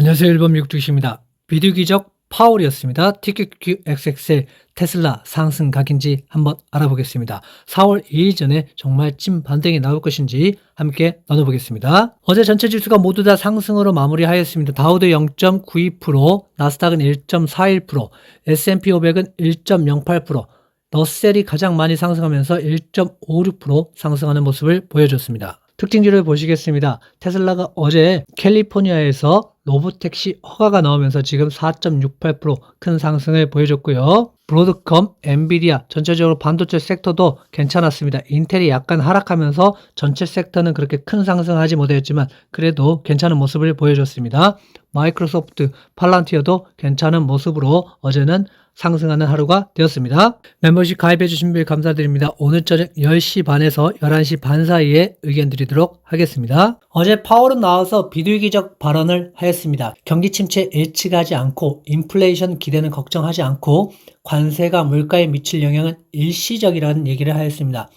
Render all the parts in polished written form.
안녕하세요. 일본 미국 주식입니다. 비디오 기적 파월이었습니다. TQQXXL 테슬라 상승 각인지 한번 알아보겠습니다. 4월 2일 전에 정말 찐 반등이 나올 것인지 함께 나눠보겠습니다. 어제 전체 지수가 모두 다 상승으로 마무리하였습니다. 다우도 0.92%, 나스닥은 1.41%, S&P 500은 1.08%, 러셀이 가장 많이 상승하면서 1.56% 상승하는 모습을 보여줬습니다. 특징지를 보시겠습니다. 테슬라가 어제 캘리포니아에서 로보택시 허가가 나오면서 지금 4.68% 큰 상승을 보여줬고요. 브로드컴, 엔비디아, 전체적으로 반도체 섹터도 괜찮았습니다. 인텔이 약간 하락하면서 전체 섹터는 그렇게 큰 상승하지 못했지만 그래도 괜찮은 모습을 보여줬습니다. 마이크로소프트, 팔란티어도 괜찮은 모습으로 어제는 상승하는 하루가 되었습니다. 멤버십 가입해 주신 분 감사드립니다. 오늘 저녁 10시 반에서 11시 반 사이에 의견 드리도록 하겠습니다. 어제 파월은 나와서 비둘기적 발언을 하였습니다. 경기 침체 예측하지 않고 인플레이션 기대는 걱정하지 않고 관세가 물가에 미칠 영향은 일시적이라는 얘기를 하였습니다.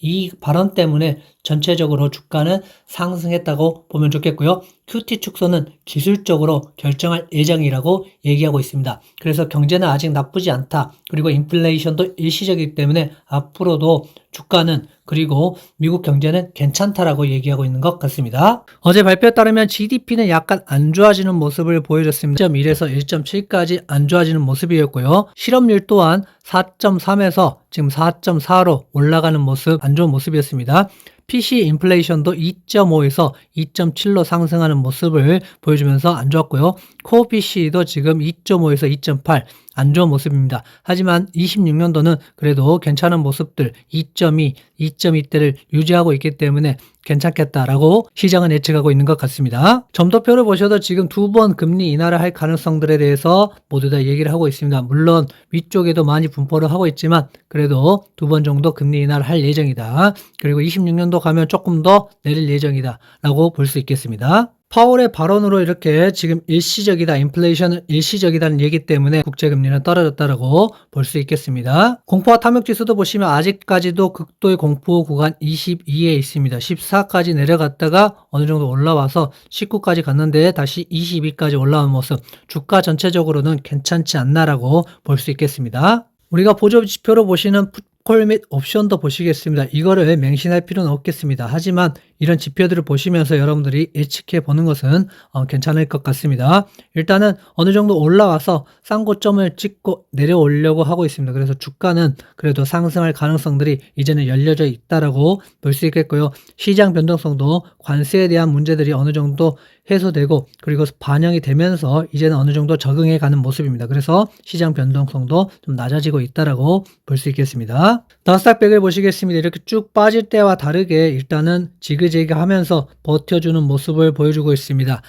이 발언 때문에 전체적으로 주가는 상승했다고 보면 좋겠고요. QT 축소는 기술적으로 결정할 예정이라고 얘기하고 있습니다. 그래서 경제는 아직 나쁘지 않다. 그리고 인플레이션도 일시적이기 때문에 앞으로도 주가는 그리고 미국 경제는 괜찮다라고 얘기하고 있는 것 같습니다. 어제 발표에 따르면 GDP는 약간 안 좋아지는 모습을 보여줬습니다. 1.1에서 1.7까지 안 좋아지는 모습이었고요. 실업률 또한 4.3에서 지금 4.4로 올라가는 모습, 안 좋은 모습이었습니다. PC 인플레이션도 2.5에서 2.7로 상승하는 모습을 보여주면서 안 좋았고요. 코어 PC도 지금 2.5에서 2.8 안 좋은 모습입니다. 하지만 26년도는 그래도 괜찮은 모습들 2.2, 2.2대를 유지하고 있기 때문에 괜찮겠다라고 시장은 예측하고 있는 것 같습니다. 점도표를 보셔도 지금 두 번 금리 인하를 할 가능성들에 대해서 모두 다 얘기를 하고 있습니다. 물론 위쪽에도 많이 분포를 하고 있지만 그래도 두 번 정도 금리 인하를 할 예정이다. 그리고 26년도 가면 조금 더 내릴 예정이다 라고 볼 수 있겠습니다. 파월의 발언으로 이렇게 지금 일시적이다, 인플레이션은 일시적이다는 얘기 때문에 국제금리는 떨어졌다라고 볼 수 있겠습니다. 공포와 탐욕지수도 보시면 아직까지도 극도의 공포 구간 22에 있습니다. 14까지 내려갔다가 어느 정도 올라와서 19까지 갔는데 다시 22까지 올라온 모습, 주가 전체적으로는 괜찮지 않나라고 볼 수 있겠습니다. 우리가 보조 지표로 보시는 풋콜 및 옵션도 보시겠습니다. 이거를 맹신할 필요는 없겠습니다. 하지만 이런 지표들을 보시면서 여러분들이 예측해 보는 것은 괜찮을 것 같습니다. 일단은 어느 정도 올라와서 싼 고점을 찍고 내려오려고 하고 있습니다. 그래서 주가는 그래도 상승할 가능성들이 이제는 열려져 있다라고 볼 수 있겠고요. 시장 변동성도 관세에 대한 문제들이 어느 정도 해소되고 그리고 반영이 되면서 이제는 어느 정도 적응해 가는 모습입니다. 그래서 시장 변동성도 좀 낮아지고 있다라고 볼 수 있겠습니다. 나스닥 100을 보시겠습니다. 이렇게 쭉 빠질 때와 다르게 일단은 지그재그 하면서 버텨주는 모습을 보여주고 있습니다.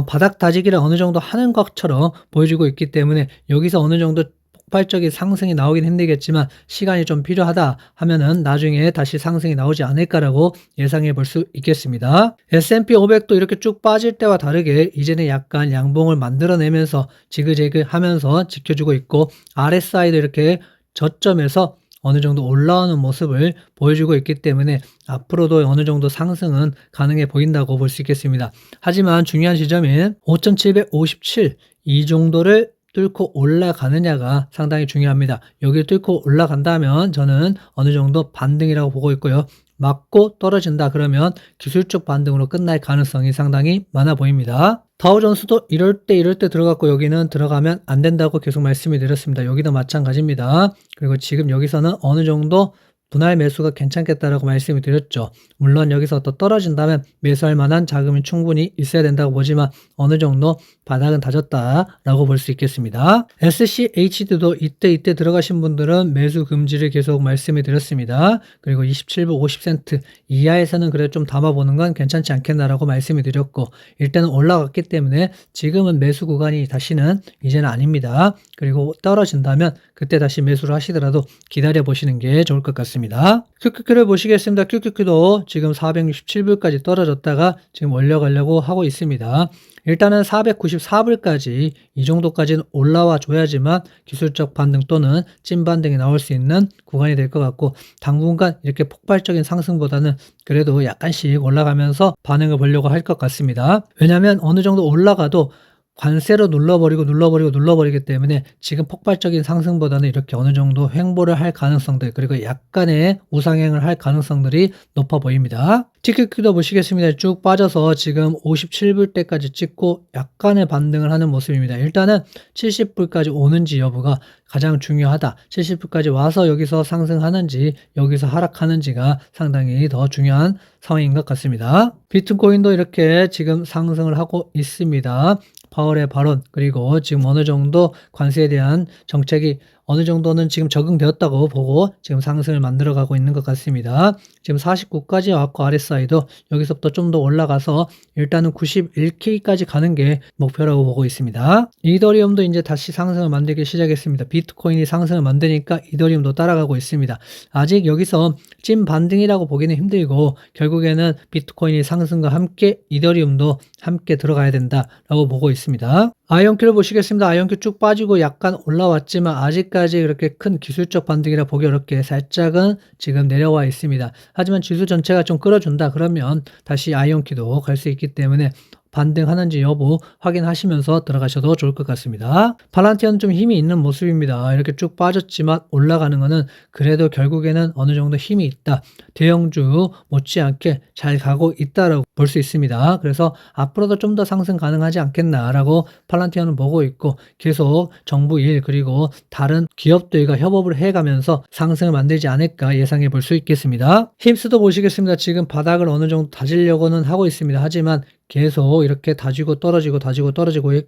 바닥 다지기를 어느 정도 하는 것처럼 보여주고 있기 때문에 여기서 어느 정도 폭발적인 상승이 나오긴 힘들겠지만 시간이 좀 필요하다 하면은 나중에 다시 상승이 나오지 않을까라고 예상해 볼 수 있겠습니다. S&P 500도 이렇게 쭉 빠질 때와 다르게 이제는 약간 양봉을 만들어내면서 지그재그 하면서 지켜주고 있고 RSI도 이렇게 저점에서 어느 정도 올라오는 모습을 보여주고 있기 때문에 앞으로도 어느 정도 상승은 가능해 보인다고 볼 수 있겠습니다. 하지만 중요한 지점인 5,757 이 정도를 뚫고 올라가느냐가 상당히 중요합니다. 여기를 뚫고 올라간다면 저는 어느 정도 반등이라고 보고 있고요. 맞고 떨어진다 그러면 기술적 반등으로 끝날 가능성이 상당히 많아 보입니다. 다우존스도 이럴 때 들어갔고 여기는 들어가면 안 된다고 계속 말씀을 드렸습니다. 여기도 마찬가지입니다. 그리고 지금 여기서는 어느 정도 분할 매수가 괜찮겠다라고 말씀을 드렸죠. 물론 여기서 또 떨어진다면 매수할 만한 자금이 충분히 있어야 된다고 보지만 어느 정도 바닥은 다졌다라고 볼 수 있겠습니다. SCHD도 이때 들어가신 분들은 매수 금지를 계속 말씀을 드렸습니다. 그리고 27불 50센트 이하에서는 그래도 좀 담아보는 건 괜찮지 않겠나라고 말씀을 드렸고 일단은 올라갔기 때문에 지금은 매수 구간이 다시는 이제는 아닙니다. 그리고 떨어진다면 그때 다시 매수를 하시더라도 기다려 보시는 게 좋을 것 같습니다. QQQ를 보시겠습니다. QQQ도 지금 467불까지 떨어졌다가 지금 올려가려고 하고 있습니다. 일단은 494불까지 이 정도까지는 올라와 줘야지만 기술적 반등 또는 찐 반등이 나올 수 있는 구간이 될 것 같고 당분간 이렇게 폭발적인 상승보다는 그래도 약간씩 올라가면서 반응을 보려고 할 것 같습니다. 왜냐하면 어느 정도 올라가도 관세로 눌러버리기 때문에 지금 폭발적인 상승보다는 이렇게 어느 정도 횡보를 할 가능성들, 그리고 약간의 우상향을 할 가능성들이 높아 보입니다. TQQ도 보시겠습니다. 쭉 빠져서 지금 57불 때까지 찍고 약간의 반등을 하는 모습입니다. 일단은 70불까지 오는지 여부가 가장 중요하다. 70불까지 와서 여기서 상승하는지 여기서 하락하는지가 상당히 더 중요한 상황인 것 같습니다. 비트코인도 이렇게 지금 상승을 하고 있습니다. 파월의 발언, 그리고 지금 어느 정도 관세에 대한 정책이 어느 정도는 지금 적응되었다고 보고 지금 상승을 만들어가고 있는 것 같습니다. 지금 49까지 왔고 RSI도 여기서부터 좀 더 올라가서 일단은 91K까지 가는 게 목표라고 보고 있습니다. 이더리움도 이제 다시 상승을 만들기 시작했습니다. 비트코인이 상승을 만드니까 이더리움도 따라가고 있습니다. 아직 여기서 찐 반등이라고 보기는 힘들고 결국에는 비트코인이 상승과 함께 이더리움도 함께 들어가야 된다라고 보고 있습니다. 아이온큐를 보시겠습니다. 아이온큐 쭉 빠지고 약간 올라왔지만 아직까지 그렇게 큰 기술적 반등이라 보기 어렵게 살짝은 지금 내려와 있습니다. 하지만 지수 전체가 좀 끌어준다 그러면 다시 아이온큐도 갈 수 있기 때문에 반등하는지 여부 확인하시면서 들어가셔도 좋을 것 같습니다. 팔란티어는 좀 힘이 있는 모습입니다. 이렇게 쭉 빠졌지만 올라가는 거는 그래도 결국에는 어느 정도 힘이 있다. 대형주 못지않게 잘 가고 있다라고 볼 수 있습니다. 그래서 앞으로도 좀 더 상승 가능하지 않겠나라고 팔란티어는 보고 있고 계속 정부 일 그리고 다른 기업들과 협업을 해가면서 상승을 만들지 않을까 예상해 볼 수 있겠습니다. 힘스도 보시겠습니다. 지금 바닥을 어느 정도 다지려고는 하고 있습니다. 하지만 계속 이렇게 다지고 떨어지고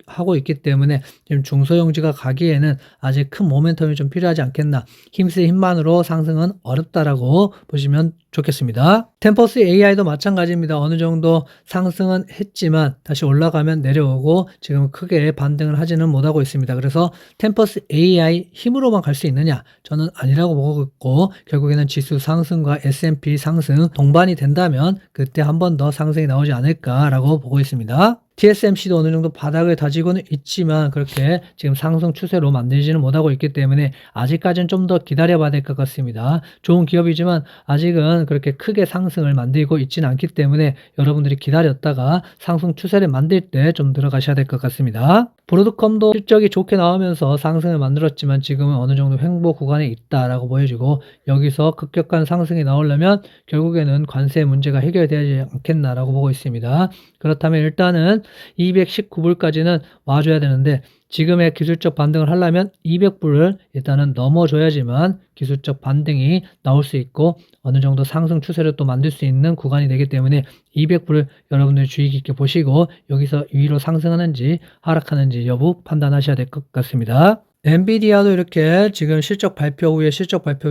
하고 있기 때문에 지금 중소형주가 가기에는 아직 큰 모멘텀이 좀 필요하지 않겠나. 힘스의 힘만으로 상승은 어렵다라고 보시면 좋겠습니다. 템퍼스 AI도 마찬가지입니다. 어느 정도 상승은 했지만 다시 올라가면 내려오고 지금 크게 반등을 하지는 못하고 있습니다. 그래서 템퍼스 AI 힘으로만 갈 수 있느냐? 저는 아니라고 보고 있고 결국에는 지수 상승과 S&P 상승 동반이 된다면 그때 한 번 더 상승이 나오지 않을까라고 보고 있습니다. TSMC도 어느 정도 바닥을 다지고는 있지만 그렇게 지금 상승 추세로 만들지는 못하고 있기 때문에 아직까지는 좀 더 기다려봐야 될 것 같습니다. 좋은 기업이지만 아직은 그렇게 크게 상승을 만들고 있지는 않기 때문에 여러분들이 기다렸다가 상승 추세를 만들 때 좀 들어가셔야 될 것 같습니다. 브로드컴도 실적이 좋게 나오면서 상승을 만들었지만 지금은 어느 정도 횡보 구간에 있다라고 보여지고 여기서 급격한 상승이 나오려면 결국에는 관세 문제가 해결되지 않겠나라고 보고 있습니다. 그렇다면 일단은 219불까지는 와줘야 되는데 지금의 기술적 반등을 하려면 200불을 일단은 넘어줘야지만 기술적 반등이 나올 수 있고 어느 정도 상승 추세를 또 만들 수 있는 구간이 되기 때문에 200불을 여러분들 주의 깊게 보시고 여기서 위로 상승하는지 하락하는지 여부 판단하셔야 될 것 같습니다. 엔비디아도 이렇게 지금 실적 발표 후에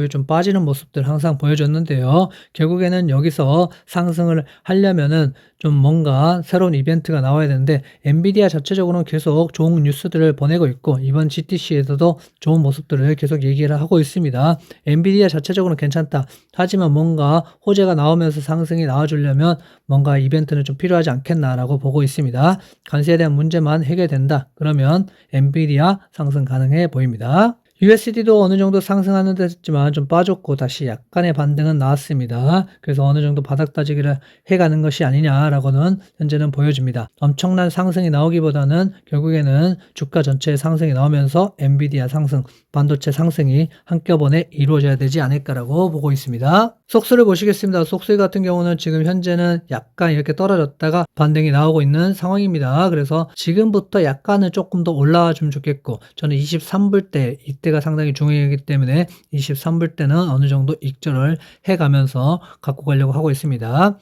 좀 빠지는 모습들 항상 보여줬는데요. 결국에는 여기서 상승을 하려면은 좀 뭔가 새로운 이벤트가 나와야 되는데 엔비디아 자체적으로는 계속 좋은 뉴스들을 보내고 있고 이번 GTC에서도 좋은 모습들을 계속 얘기를 하고 있습니다. 엔비디아 자체적으로는 괜찮다. 하지만 뭔가 호재가 나오면서 상승이 나와주려면 뭔가 이벤트는 좀 필요하지 않겠나라고 보고 있습니다. 관세에 대한 문제만 해결된다. 그러면 엔비디아 상승 가능해 보입니다. USD도 어느 정도 상승하는 데 했지만 좀 빠졌고 다시 약간의 반등은 나왔습니다. 그래서 어느 정도 바닥 다지기를 해가는 것이 아니냐라고는 현재는 보여집니다. 엄청난 상승이 나오기보다는 결국에는 주가 전체의 상승이 나오면서 엔비디아 상승, 반도체 상승이 한꺼번에 이루어져야 되지 않을까라고 보고 있습니다. 속수를 보시겠습니다. 속수 같은 경우는 지금 현재는 약간 이렇게 떨어졌다가 반등이 나오고 있는 상황입니다. 그래서 지금부터 약간은 조금 더 올라와 주면 좋겠고 저는 23불 때 이때가 상당히 중요하기 때문에 23불 때는 어느 정도 익절을 해가면서 갖고 가려고 하고 있습니다.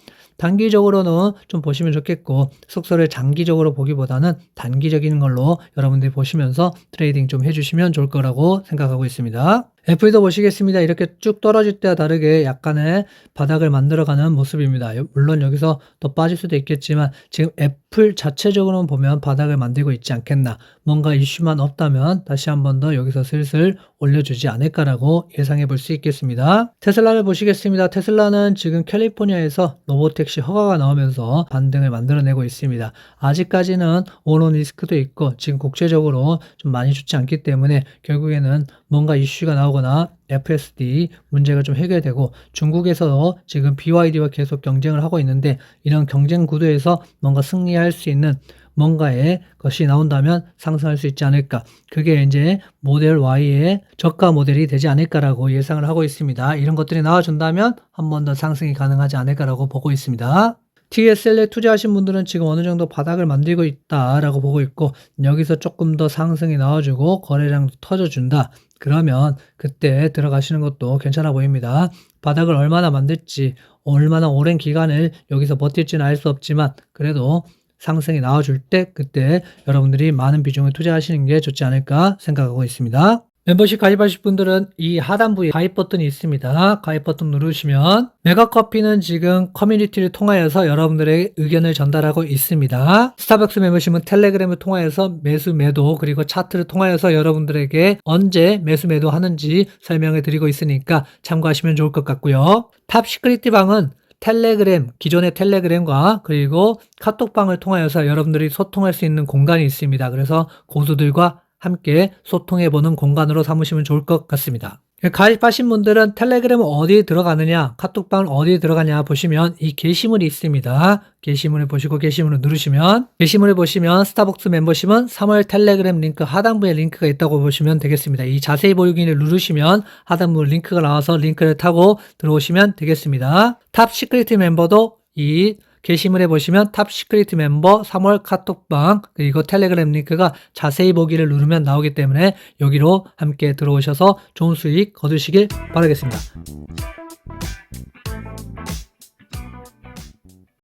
단기적으로는 좀 보시면 좋겠고 속수를 장기적으로 보기보다는 단기적인 걸로 여러분들이 보시면서 트레이딩 좀 해주시면 좋을 거라고 생각하고 있습니다. 애플도 보시겠습니다. 이렇게 쭉 떨어질 때와 다르게 약간의 바닥을 만들어가는 모습입니다. 물론 여기서 더 빠질 수도 있겠지만 지금 애플 자체적으로는 보면 바닥을 만들고 있지 않겠나. 뭔가 이슈만 없다면 다시 한 번 더 여기서 슬슬 올려주지 않을까라고 예상해 볼 수 있겠습니다. 테슬라를 보시겠습니다. 테슬라는 지금 캘리포니아에서 로보택시 허가가 나오면서 반등을 만들어내고 있습니다. 아직까지는 오론 리스크도 있고 지금 국제적으로 좀 많이 좋지 않기 때문에 결국에는 뭔가 이슈가 나오거나 FSD 문제가 좀 해결되고 중국에서 지금 BYD와 계속 경쟁을 하고 있는데 이런 경쟁 구도에서 뭔가 승리할 수 있는 뭔가의 것이 나온다면 상승할 수 있지 않을까. 그게 이제 모델 Y의 저가 모델이 되지 않을까라고 예상을 하고 있습니다. 이런 것들이 나와준다면 한 번 더 상승이 가능하지 않을까라고 보고 있습니다. TSL에 투자하신 분들은 지금 어느 정도 바닥을 만들고 있다라고 보고 있고, 여기서 조금 더 상승이 나와주고 거래량도 터져준다. 그러면 그때 들어가시는 것도 괜찮아 보입니다. 바닥을 얼마나 만들지, 얼마나 오랜 기간을 여기서 버틸지는 알 수 없지만 그래도 상승이 나와줄 때 그때 여러분들이 많은 비중을 투자하시는 게 좋지 않을까 생각하고 있습니다. 멤버십 가입하실 분들은 이 하단부에 가입 버튼이 있습니다. 가입 버튼 누르시면 메가커피는 지금 커뮤니티를 통하여서 여러분들의 의견을 전달하고 있습니다. 스타벅스 멤버십은 텔레그램을 통하여서 매수 매도 그리고 차트를 통하여서 여러분들에게 언제 매수 매도 하는지 설명해 드리고 있으니까 참고하시면 좋을 것 같고요. 탑 시크릿 방은 텔레그램, 기존의 텔레그램과 그리고 카톡방을 통하여서 여러분들이 소통할 수 있는 공간이 있습니다. 그래서 고수들과 함께 소통해보는 공간으로 삼으시면 좋을 것 같습니다. 가입하신 분들은 텔레그램은 어디에 들어가느냐, 카톡방은 어디에 들어가냐 보시면 이 게시물이 있습니다. 게시물을 보시고 게시물을 누르시면, 게시물을 보시면 스타벅스 멤버십은 3월 텔레그램 링크 하단부에 링크가 있다고 보시면 되겠습니다. 이 자세히 보기를 누르시면 하단부 링크가 나와서 링크를 타고 들어오시면 되겠습니다. 탑 시크릿 멤버도 이 게시물에 보시면 탑 시크릿 멤버 3월 카톡방 그리고 텔레그램 링크가 자세히 보기를 누르면 나오기 때문에 여기로 함께 들어오셔서 좋은 수익 거두시길 바라겠습니다.